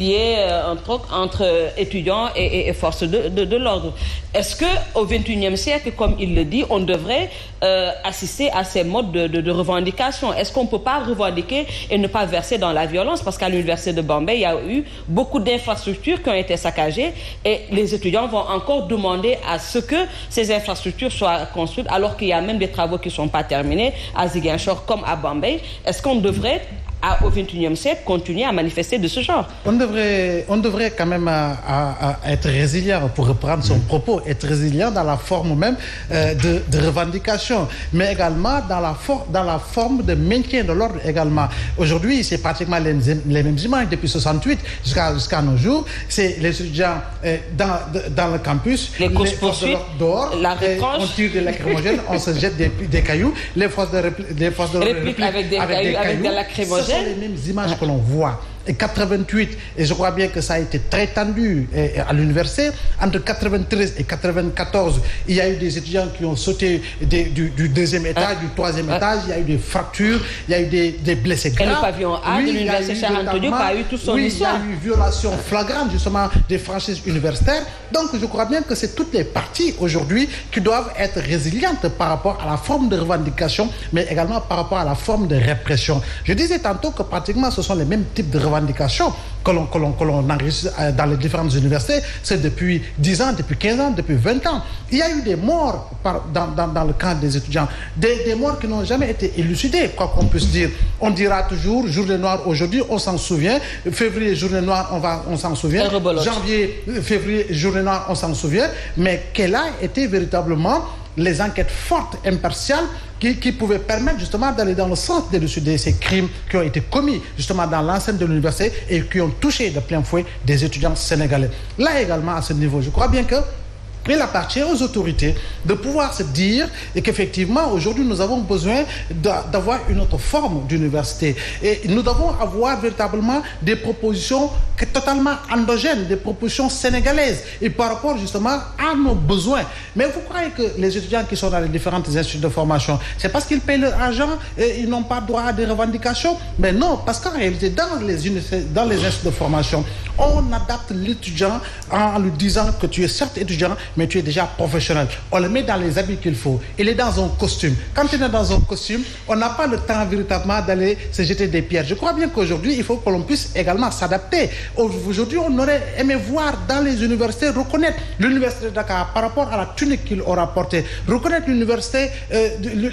Il y a un troc entre étudiants et forces de l'ordre. Est-ce qu'au XXIe siècle, comme il le dit, on devrait assister à ces modes de revendication? Est-ce qu'on ne peut pas revendiquer et ne pas verser dans la violence? Parce qu'à l'université de Bombay, il y a eu beaucoup d'infrastructures qui ont été saccagées et les étudiants vont encore demander à ce que ces infrastructures soient construites alors qu'il y a même des travaux qui ne sont pas terminés à Ziguinchor comme à Bombay. Est-ce qu'on devrait au XXIe siècle, continuer à manifester de ce genre? On devrait quand même être résilient, pour reprendre son propos, être résilient dans la forme même de revendication, mais également dans la forme de maintien de l'ordre également. Aujourd'hui, c'est pratiquement les mêmes images depuis 68 jusqu'à nos jours. C'est les étudiants dans le campus, les poursuites, dehors, la retranche, on tire des lacrymogènes, on se jette des cailloux, les forces de réplique avec des cailloux, avec des lacrymogènes. Ce sont les mêmes images que l'on voit. Et 88, et je crois bien que ça a été très tendu à l'université, entre 93 et 94, il y a eu des étudiants qui ont sauté du deuxième étage, du troisième étage, il y a eu des fractures, il y a eu des blessés graves. Et le pavillon A de l'université Cheikh Anta Diop a eu tout son histoire. Il y a eu violation flagrante justement des franchises universitaires. Donc je crois bien que c'est toutes les parties aujourd'hui qui doivent être résilientes par rapport à la forme de revendication, mais également par rapport à la forme de répression. Je disais tantôt que pratiquement ce sont les mêmes types de revendications que l'on enregistre dans les différentes universités. C'est depuis 10 ans, depuis 15 ans, depuis 20 ans. Il y a eu des morts dans le camp des étudiants. Des morts qui n'ont jamais été élucidées, quoi qu'on puisse dire. On dira toujours, journée noire aujourd'hui, on s'en souvient. Février, journée noire, on s'en souvient. Janvier, février, journée noire, on s'en souvient. Mais quelle a été véritablement les enquêtes fortes, impartiales, qui pouvaient permettre justement d'aller dans le sens d'élucider ces crimes qui ont été commis justement dans l'enceinte de l'université et qui ont touché de plein fouet des étudiants sénégalais. Là également, à ce niveau, je crois bien que il appartient aux autorités de pouvoir se dire et qu'effectivement, aujourd'hui, nous avons besoin d'avoir une autre forme d'université. Et nous devons avoir véritablement des propositions totalement endogènes, des propositions sénégalaises, et par rapport justement à nos besoins. Mais vous croyez que les étudiants qui sont dans les différentes instituts de formation, c'est parce qu'ils payent leur argent et ils n'ont pas droit à des revendications? Mais non, parce qu'en réalité, dans les instituts de formation, on adapte l'étudiant en lui disant que tu es certes étudiant, mais tu es déjà professionnel. On le met dans les habits qu'il faut. Il est dans un costume. Quand il est dans un costume, on n'a pas le temps véritablement d'aller se jeter des pierres. Je crois bien qu'aujourd'hui, il faut que l'on puisse également s'adapter. Aujourd'hui, on aurait aimé voir dans les universités reconnaître l'université de Dakar par rapport à la tunique qu'il aura portée, reconnaître l'université,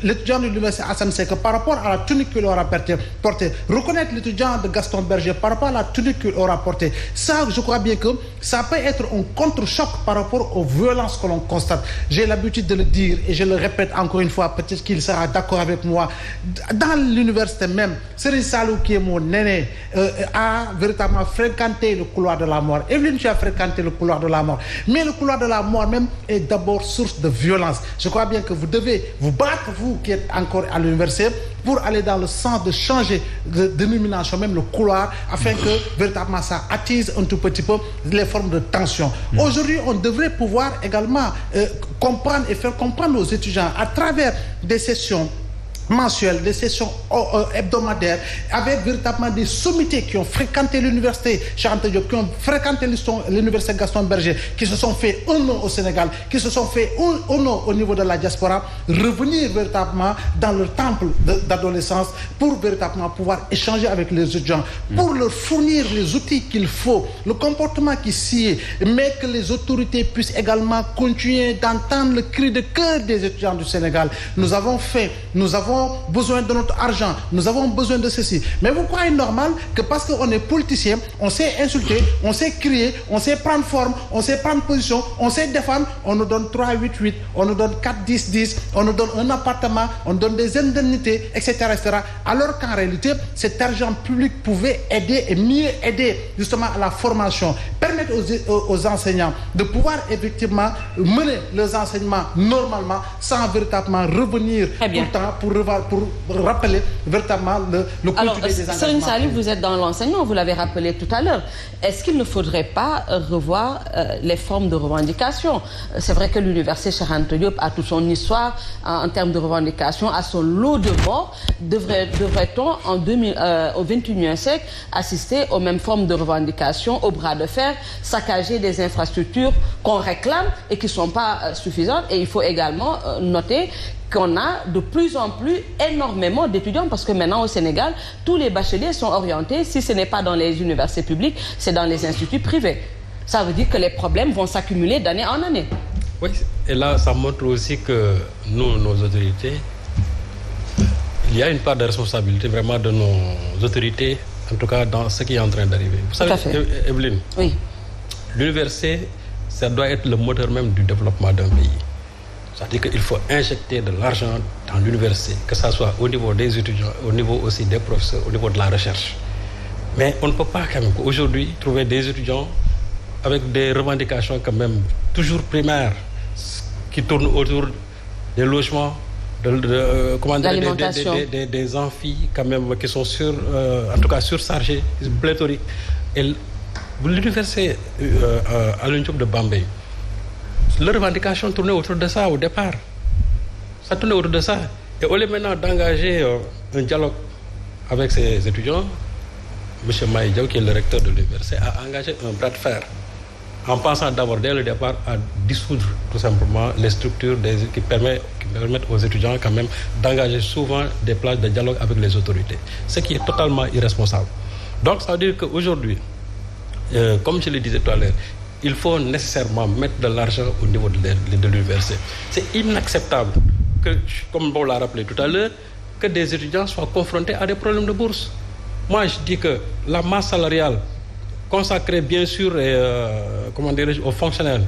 l'étudiant de l'université Assane Seck par rapport à la tunique qu'il aura portée, reconnaître l'étudiant de Gaston Berger par rapport à la tunique qu'il aura portée. Ça, je crois bien que ça peut être un contre-choc par rapport aux violences que l'on constate. J'ai l'habitude de le dire et je le répète encore une fois, peut-être qu'il sera d'accord avec moi. Dans l'université même, Serigne Salou, qui est mon aîné, a véritablement fréquenté le couloir de la mort. Evelyne, tu as fréquenté le couloir de la mort. Mais le couloir de la mort même est d'abord source de violence. Je crois bien que vous devez vous battre, vous qui êtes encore à l'université, pour aller dans le sens de changer de dénomination, même le couloir, afin que véritablement ça attise un tout petit peu les formes de tension. Aujourd'hui, on devrait pouvoir également comprendre et faire comprendre aux étudiants à travers des sessions mensuelles, des sessions hebdomadaires, avec véritablement des sommités qui ont fréquenté l'université Cheikh Anta Diop, qui ont fréquenté l'université Gaston Berger, qui se sont fait un nom au Sénégal, qui se sont fait un nom au niveau de la diaspora, revenir véritablement dans leur temple d'adolescence pour véritablement pouvoir échanger avec les étudiants, pour leur fournir les outils qu'il faut, le comportement qui s'y est, mais que les autorités puissent également continuer d'entendre le cri de cœur des étudiants du Sénégal. Nous avons besoin de notre argent, nous avons besoin de ceci. Mais vous croyez normal que parce qu'on est politicien, on sait insulter, on sait crier, on sait prendre forme, on sait prendre position, on sait défendre, on nous donne 3-8-8, on nous donne 4-10-10, on nous donne un appartement, on nous donne des indemnités, etc., etc. Alors qu'en réalité, cet argent public pouvait aider et mieux aider justement à la formation. permettre aux enseignants de pouvoir effectivement mener leurs enseignements normalement sans véritablement revenir tout le temps pour rappeler véritablement le contenu des engagements. Serigne Saliou, vous êtes dans l'enseignement, vous l'avez rappelé tout à l'heure. Est-ce qu'il ne faudrait pas revoir les formes de revendication? C'est vrai que l'université Cheikh Anta Diop a toute son histoire en termes de revendication, à son lot de morts. Devrait-on au XXIe siècle assister aux mêmes formes de revendication, au bras de fer, saccager des infrastructures qu'on réclame et qui ne sont pas suffisantes? Et il faut également noter qu'on a de plus en plus énormément d'étudiants parce que maintenant au Sénégal, tous les bacheliers sont orientés, si ce n'est pas dans les universités publiques, c'est dans les instituts privés. Ça veut dire que les problèmes vont s'accumuler d'année en année. Oui, et là, ça montre aussi que nous, nos autorités, il y a une part de responsabilité vraiment de nos autorités, en tout cas dans ce qui est en train d'arriver. Vous savez, Evelyne, oui. L'université, ça doit être le moteur même du développement d'un pays. C'est-à-dire qu'il faut injecter de l'argent dans l'université, que ce soit au niveau des étudiants, au niveau aussi des professeurs, au niveau de la recherche. Mais on ne peut pas quand même aujourd'hui trouver des étudiants avec des revendications quand même toujours primaires qui tournent autour des logements, des amphis quand même qui sont en tout cas surchargés, pléthoriques. Et l'université Alioune Diop de Bambey, les revendications tournaient autour de ça au départ. Ça tournait autour de ça. Et au lieu maintenant d'engager un dialogue avec ses étudiants, M. Maï Diaw, qui est le recteur de l'université, a engagé un bras de fer en pensant d'abord dès le départ à dissoudre tout simplement les structures qui permettent aux étudiants quand même d'engager souvent des places de dialogue avec les autorités. Ce qui est totalement irresponsable. Donc ça veut dire qu'aujourd'hui, comme je le disais tout à l'heure, il faut nécessairement mettre de l'argent au niveau de l'université. C'est inacceptable que, comme on l'a rappelé tout à l'heure, que des étudiants soient confrontés à des problèmes de bourse. Moi, je dis que la masse salariale consacrée, bien sûr, aux fonctionnaires,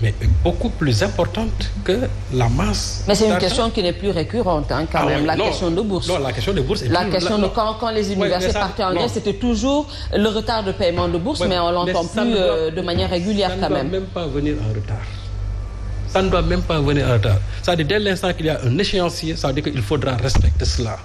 mais beaucoup plus importante que la masse. Mais c'est une question qui n'est plus récurrente, hein, quand même, question de bourse. Non, la question de bourse est la question de quand les universités partaient en grève, c'était toujours le retard de paiement de bourse, mais on l'entend plus de manière régulière quand même. Ça ne doit même pas venir en retard. Ça ne doit même pas venir en retard. Ça veut dire dès l'instant qu'il y a un échéancier, ça veut dire qu'il faudra respecter cela.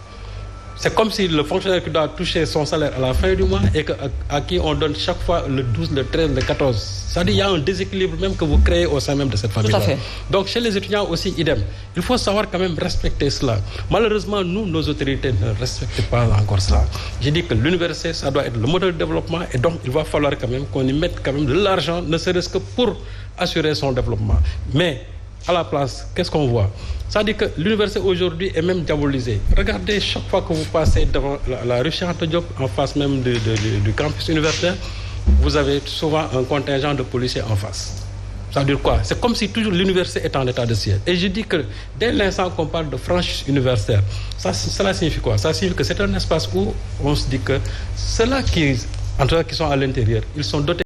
C'est comme si le fonctionnaire qui doit toucher son salaire à la fin du mois et à qui on donne chaque fois le 12, le 13, le 14. C'est-à-dire qu'il y a un déséquilibre même que vous créez au sein même de cette famille-là. Tout à fait. Donc chez les étudiants aussi, idem. Il faut savoir quand même respecter cela. Malheureusement, nous, nos autorités ne respectent pas encore cela. J'ai dit que l'université, ça doit être le modèle de développement et donc il va falloir quand même qu'on y mette quand même de l'argent, ne serait-ce que pour assurer son développement. Mais à la place, qu'est-ce qu'on voit? C'est-à-dire que l'université aujourd'hui est même diabolisée. Regardez, chaque fois que vous passez devant la rue Cheikh Anta Diop, en face même du campus universitaire, vous avez souvent un contingent de policiers en face. Ça veut dire quoi? C'est comme si toujours l'université est en état de siège. Et je dis que dès l'instant qu'on parle de franchise universitaire, cela signifie quoi? Ça signifie que c'est un espace où on se dit que ceux-là qui sont à l'intérieur, ils sont dotés